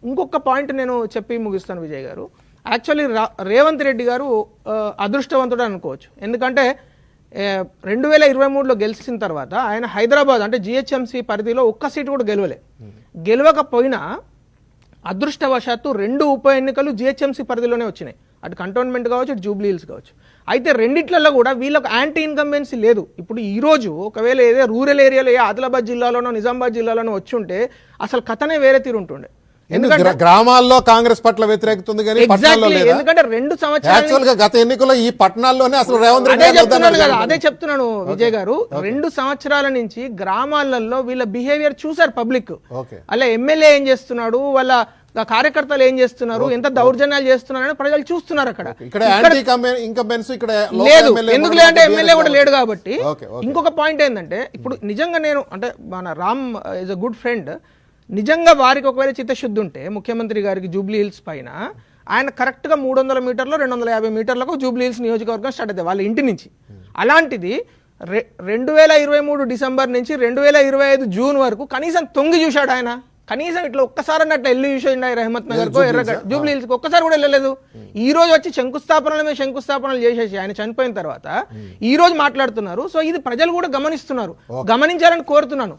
ఇంకొక పాయింట్ నేను చెప్పి ముగిస్తాను విజయ్ గారు. యాక్చువల్లీ రేవంత్ రెడ్డి గారు అదృష్టవంతుడు అనుకోవచ్చు. ఎందుకంటే 2023లో గెలిచిన తర్వాత ఆయన హైదరాబాద్ అంటే జిహెచ్ఎంసీ పరిధిలో ఒక్క సీటు కూడా గెలవకపోయినా అదృష్టవశాత్తు 2 ఉప ఎన్నికలు జిహెచ్ఎంసీ పరిధిలోనే వచ్చినాయి. అటు కంటోన్మెంట్ కావచ్చు, అటు జూబ్లీ హిల్స్ కావచ్చు. అయితే రెండిట్లలో కూడా వీళ్ళకు యాంటీ ఇన్కంబెన్సీ లేదు. ఇప్పుడు ఈ రోజు ఒకవేళ ఏదో రూరల్ ఏరియాలో ఆదిలాబాద్ జిల్లాలోనో నిజామాబాద్ జిల్లాలోనో వచ్చి ఉంటే అసలు కథనే వేరే తీరుంటుండే. ఎందుకంటే గ్రామాల్లో కాంగ్రెస్ పట్ల వ్యతిరేకత ఉంది కానీ పట్టణాల్లో లేదా? ఎందుకంటే 2 సంవత్సరాలు యాక్చువల్ గా గత ఎన్నికల్లో ఈ పట్టణాల్లోనే అసలు రేవంత్ అదే చెప్తున్నాను విజయ్ గారు. 2 సంవత్సరాల నుంచి గ్రామాలలో వీళ్ళ బిహేవియర్ చూసారు పబ్లిక్. అలా ఎమ్మెల్యే ఏం చేస్తున్నాడు, వాళ్ళ కార్యకర్తలు ఏం చేస్తున్నారు, ఎంత దౌర్జన్యాలు చేస్తున్నారని ప్రజలు చూస్తున్నారు. అక్కడ లేదు. ఎందుకు లేదంటే ఎమ్మెల్యే కూడా లేడు కాబట్టి. ఇంకొక పాయింట్ ఏంటంటే ఇప్పుడు నిజంగా నేను అంటే మన Ram is a good friend, నిజంగా వారికి ఒకవేళ చిత్తశుద్ధి ఉంటే ముఖ్యమంత్రి గారికి జూబ్లీ హిల్స్ పైన ఆయన కరెక్ట్గా 300 మీటర్లు 250 మీటర్లకు జూబ్లీ హిల్స్ నియోజకవర్గం స్టార్ట్ అవుతుంది వాళ్ళ ఇంటి నుంచి. అలాంటిది 2023 డిసెంబర్ నుంచి 2025 జూన్ వరకు కనీసం తొంగి చూశాడు ఆయన. కనీసం ఇట్లా ఒక్కసారి అన్నట్టు వెళ్ళి చూసేయండి రెహమత్ నగర్కో ఎర్రగడ్డ జూబ్లీ హిల్స్కి ఒక్కసారి కూడా వెళ్ళలేదు. ఈ రోజు వచ్చి శంకుస్థాపనలు చేసేసి ఆయన చనిపోయిన తర్వాత ఈ రోజు మాట్లాడుతున్నారు. సో ఇది ప్రజలు కూడా గమనించాలని కోరుతున్నాను.